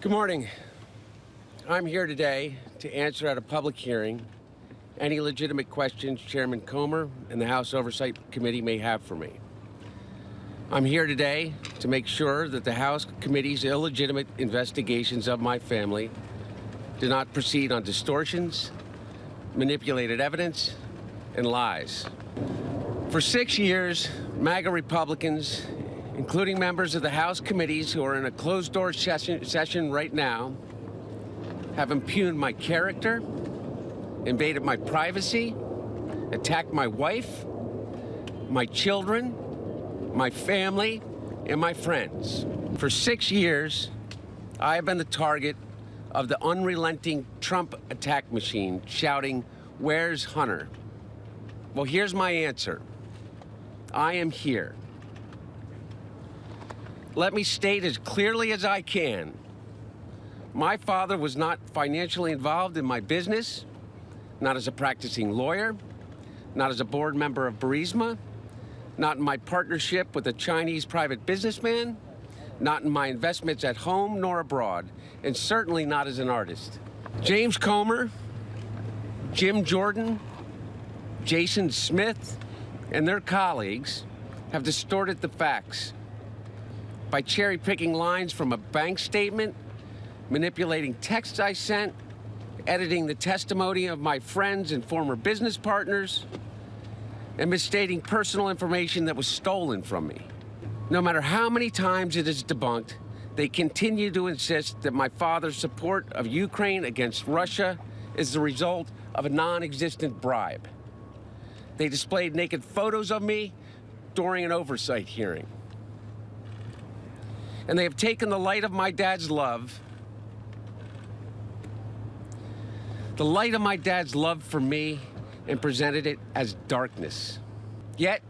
Good morning. I'm here today to answer at a public hearing any legitimate questions Chairman Comer and the House Oversight Committee may have for me. I'm here today to make sure that the House Committee's illegitimate investigations of my family do not proceed on distortions, manipulated evidence, and lies. For 6 years, MAGA Republicans, including members of the House committees who are in a closed-door session right now, have impugned my character, invaded my privacy, attacked my wife, my children, my family, and my friends. For 6 years, I have been the target of the unrelenting Trump attack machine, shouting, "Where's Hunter?" Well, here's my answer. I am here. Let me state as clearly as I can. My father was not financially involved in my business, not as a practicing lawyer, not as a board member of Burisma, not in my partnership with a Chinese private businessman, not in my investments at home nor abroad, and certainly not as an artist. James Comer, Jim Jordan, Jason Smith, and their colleagues have distorted the facts by cherry-picking lines from a bank statement, manipulating texts I sent, editing the testimony of my friends and former business partners, and misstating personal information that was stolen from me. No matter how many times it is debunked, they continue to insist that my father's support of Ukraine against Russia is the result of a non-existent bribe. They displayed naked photos of me during an oversight hearing. And they have taken the light of my dad's love, for me, and presented it as darkness. Yet,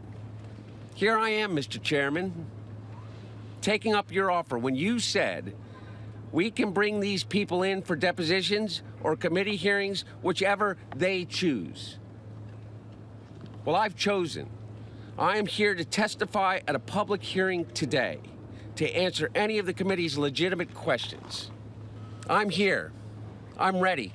here I am, Mr. Chairman, taking up your offer when you said we can bring these people in for depositions or committee hearings, whichever they choose. Well, I've chosen. I am here to testify at a public hearing today to answer any of the committee's legitimate questions. I'm here. I'm ready.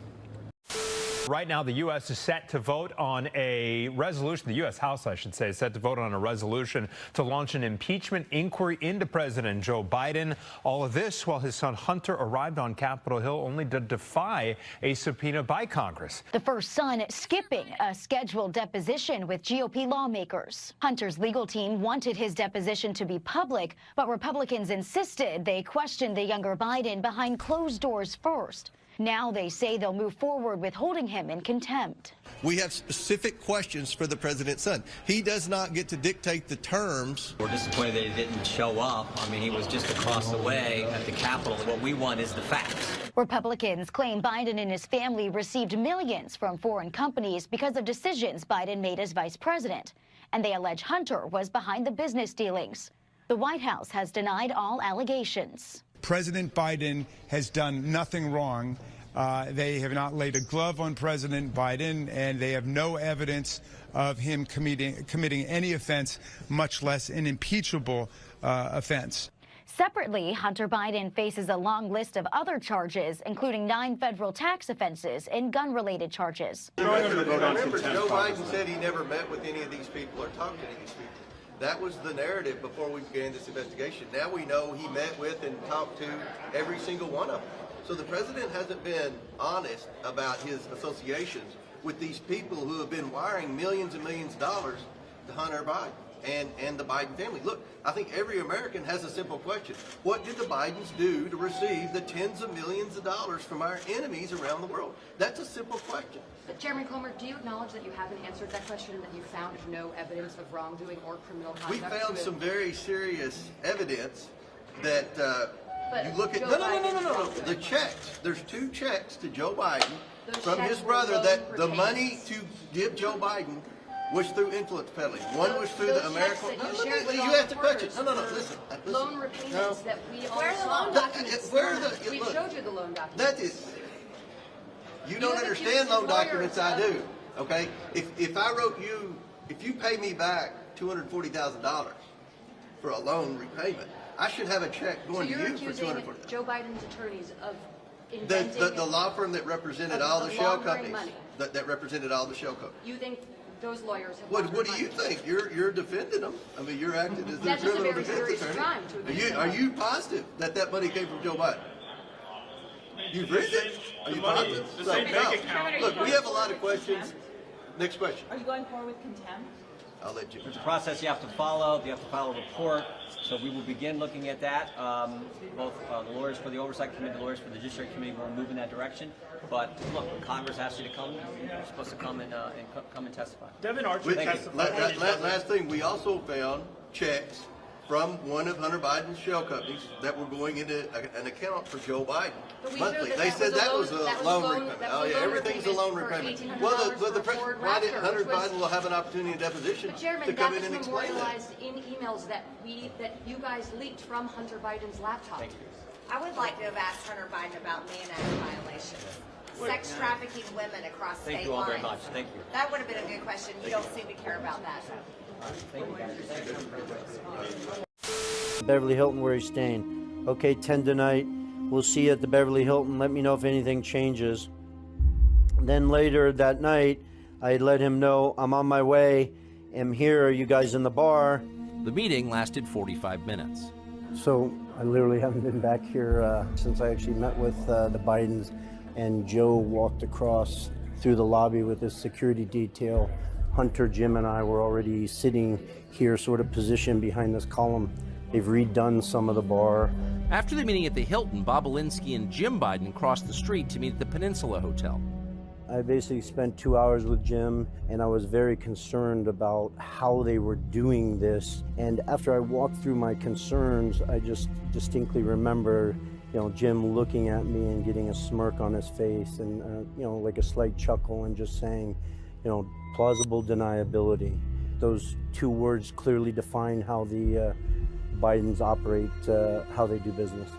Right now, the U.S. is set to vote on a resolution, the U.S. House, I should say, is set to vote on a resolution to launch an impeachment inquiry into President Joe Biden. All of this while his son Hunter arrived on Capitol Hill only to defy a subpoena by Congress. The first son skipping a scheduled deposition with GOP lawmakers. Hunter's legal team wanted his deposition to be public, but Republicans insisted they questioned the younger Biden behind closed doors first. Now they say they'll move forward with holding him in contempt. We have specific questions for the president's son. He does not get to dictate the terms. We're disappointed that he didn't show up. I mean, he was just across the way at the Capitol. What we want is the facts. Republicans claim Biden and his family received millions from foreign companies because of decisions Biden made as vice president. And they allege Hunter was behind the business dealings. The White House has denied all allegations. President Biden has done nothing wrong. They have not laid a glove on President Biden, and they have no evidence of him committing any offense, much less an impeachable offense. Separately, Hunter Biden faces a long list of other charges, including 9 federal tax offenses and gun-related charges. Remember, Joe Biden said he never met with any of these people or talked to any of these people. That was the narrative before we began this investigation. Now we know he met with and talked to every single one of them. So the president hasn't been honest about his associations with these people who have been wiring millions and millions of dollars to Hunter Biden and the Biden family. Look, I think every American has a simple question. What did the Bidens do to receive the tens of millions of dollars from our enemies around the world? That's a simple question. But Chairman Comer, do you acknowledge that you haven't answered that question and that you found no evidence of wrongdoing or criminal conduct? We found some very serious evidence that you look at. No. The checks. There's 2 checks to Joe Biden from his brother that the money to give Joe Biden was through influence peddling. One was through the American. You asked the question. No. Listen. Loan repayments that we all Where are the loan documents? We showed you the loan documents. That is. You don't understand loan documents. I do. Okay. If I wrote you, if you pay me back $240,000 for a loan repayment, I should have a check going to So you're you for accusing $240,000. Joe Biden's attorneys of inventing The law firm that represented all the of shell laundering companies. money. That represented all the shell companies. You think those lawyers have What laundered do money? you think? You're defending them. I mean, you're acting as their That's just a criminal very defense serious attorney. crime to accuse Are them you positive that money came from Joe Biden? You've read it? Are you positive? the same bank account. Look, we have a lot of questions. Next question. Are you going forward with contempt? I'll let you. There's a process you have to follow. You have to file a report. So we will begin looking at that. Both the lawyers for the Oversight Committee, the lawyers for the Judiciary Committee will move in that direction. But look, when Congress asks you to come, you're supposed to come and testify. Devin Archer Wait, testified. last thing, we also found checks from one of Hunter Biden's shell companies that were going into an account for Joe Biden But we monthly. showed that They that said was a that loan- was a that was loan a loan- repayment. that Oh was a yeah, loan everything's a loan repayment for repayment. $1,800 Well, the for Ford why did Raptor, Hunter which was- Biden will have an opportunity in deposition But to Chairman, come that in was and explain that? memorialized in emails that you guys leaked from Hunter Biden's laptop. Thank you. I would like to have asked Hunter Biden about Mann Act violations. Sex trafficking women across Thank state you all lines. very much. Thank you. That would have been a good question. You don't seem to care about that. Thank you, guys. Thank you. Beverly Hilton, where he's staying. Okay, 10 tonight. We'll see you at the Beverly Hilton. Let me know if anything changes. Then later that night, I let him know I'm on my way. I'm here. Are you guys in the bar? The meeting lasted 45 minutes. So I literally haven't been back here since I actually met with the Bidens, and Joe walked across through the lobby with his security detail. Hunter, Jim, and I were already sitting here sort of positioned behind this column. They've redone some of the bar. After the meeting at the Hilton, Bob Alinsky and Jim Biden crossed the street to meet at the Peninsula Hotel. I basically spent 2 hours with Jim, and I was very concerned about how they were doing this. And after I walked through my concerns, I just distinctly remember, Jim looking at me and getting a smirk on his face and, like a slight chuckle and just saying, plausible deniability. Those two words clearly define how the Bidens operate, how they do business.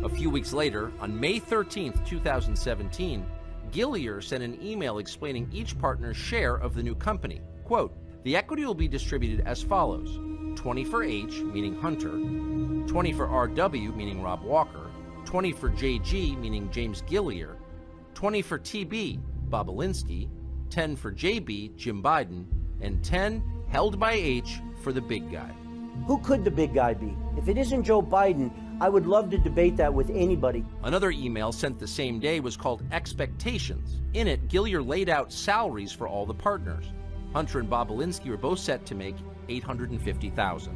A few weeks later, on May 13th, 2017, Gillier sent an email explaining each partner's share of the new company. Quote, the equity will be distributed as follows: 20 for H, meaning Hunter, 20 for RW, meaning Rob Walker, 20 for JG, meaning James Gillier, 20 for TB, Bob Alinsky, 10 for JB, Jim Biden, and 10 held by H for the big guy. Who could the big guy be? If it isn't Joe Biden, I would love to debate that with anybody. Another email sent the same day was called Expectations. In it, Gillier laid out salaries for all the partners. Hunter and Bob Alinsky were both set to make $850,000.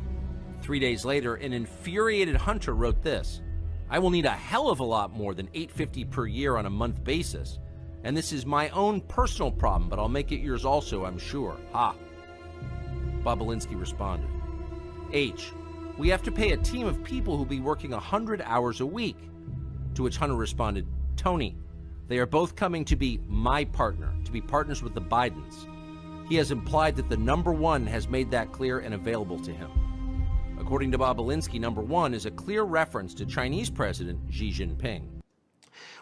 3 days later, an infuriated Hunter wrote this: I will need a hell of a lot more than $850 per year on a month basis. And this is my own personal problem, but I'll make it yours also, I'm sure. Ha. Bob Alinsky responded, H, we have to pay a team of people who'll be working 100 hours a week. To which Hunter responded, Tony, they are both coming to be my partner, to be partners with the Bidens. He has implied that the number one has made that clear and available to him. According to Bob Alinsky, number one is a clear reference to Chinese President Xi Jinping.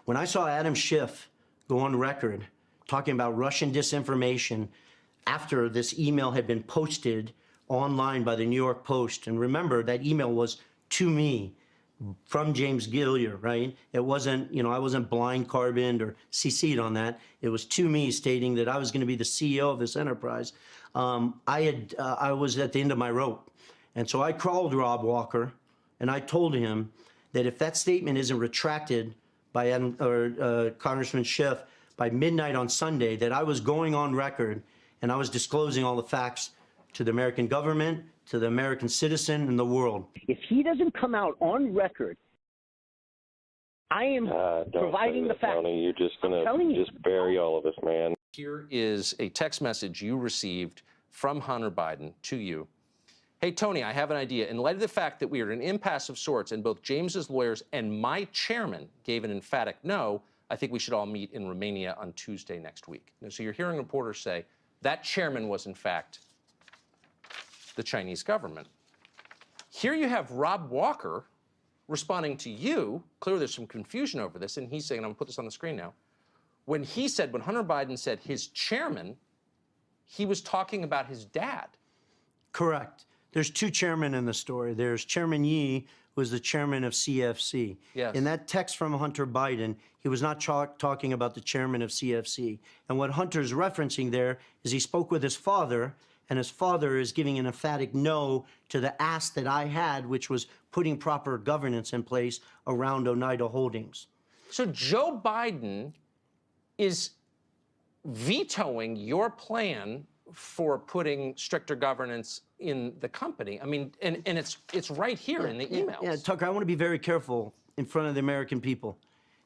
When I saw Adam Schiff go on record talking about Russian disinformation after this email had been posted online by the New York Post, and remember that email was to me from James Gillier, right? It wasn't, I wasn't blind carboned or CC'd on that. It was to me stating that I was going to be the CEO of this enterprise. I was at the end of my rope. And so I called Rob Walker and I told him that if that statement isn't retracted by Congressman Schiff by midnight on Sunday, that I was going on record and I was disclosing all the facts to the American government, to the American citizen, and the world. If he doesn't come out on record, I am providing the facts. Tony, you're just going to just bury all of us, man. Here is a text message you received from Hunter Biden to you. Hey, Tony, I have an idea. In light of the fact that we are in an impasse of sorts and both James's lawyers and my chairman gave an emphatic no, I think we should all meet in Romania on Tuesday next week. Now, so you're hearing reporters say that chairman was, in fact, the Chinese government. Here you have Rob Walker responding to you. Clearly there's some confusion over this, and he's saying, I'm gonna put this on the screen now. When Hunter Biden said his chairman, he was talking about his dad. Correct. There's two chairmen in the story. There's Chairman Yee, who is the chairman of CFC. Yes. In that text from Hunter Biden, he was not talking about the chairman of CFC. And what Hunter's referencing there is he spoke with his father, and his father is giving an emphatic no to the ask that I had, which was putting proper governance in place around Oneida Holdings. So Joe Biden is vetoing your plan for putting stricter governance in the company. I mean, and it's right here in the emails. Yeah, Tucker, I want to be very careful in front of the American people.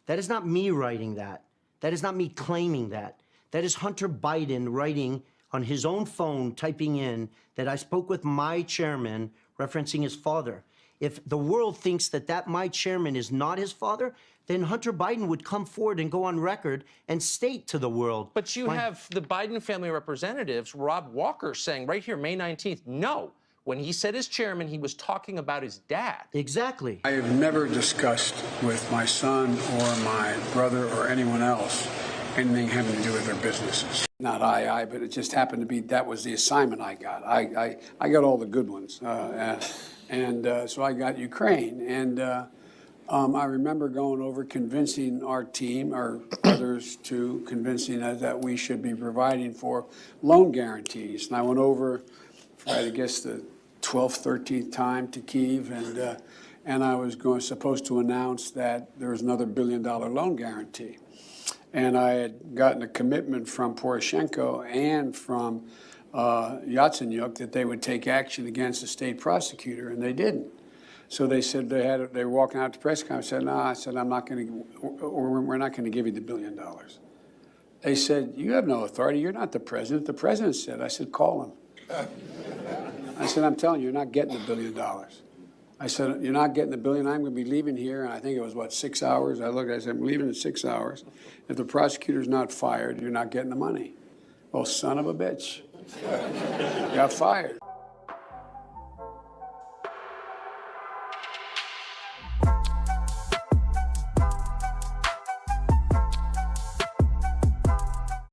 That is not me writing that. That is not me claiming that. That is Hunter Biden writing on his own phone, typing in that I spoke with my chairman, referencing his father. If the world thinks that my chairman is not his father, then Hunter Biden would come forward and go on record and state to the world. But you have the Biden family representatives, Rob Walker, saying right here, May 19th, no. When he said his chairman, he was talking about his dad. Exactly. I have never discussed with my son or my brother or anyone else anything having to do with their businesses. Not but it just happened to be that was the assignment I got. I got all the good ones. So I got Ukraine. And I remember going over convincing our team, or others too, convincing us that we should be providing for loan guarantees. And I went over for, I guess, the 12th, 13th time to Kyiv, and I was supposed to announce that there was another $1 billion loan guarantee. And I had gotten a commitment from Poroshenko and from Yatsenyuk that they would take action against the state prosecutor, and they didn't. So they said they were walking out to press conference. I said, no, I said, I'm not going to, or we're not going to give you the $1 billion. They said, you have no authority. You're not the president. The president said. I said, call him. I said, I'm telling you, you're not getting the $1 billion. I said, you're not getting the $1 billion. I'm going to be leaving here. And I think it was, 6 hours? I said, I'm leaving in 6 hours. If the prosecutor's not fired, you're not getting the money. Well, son of a bitch. Got fired.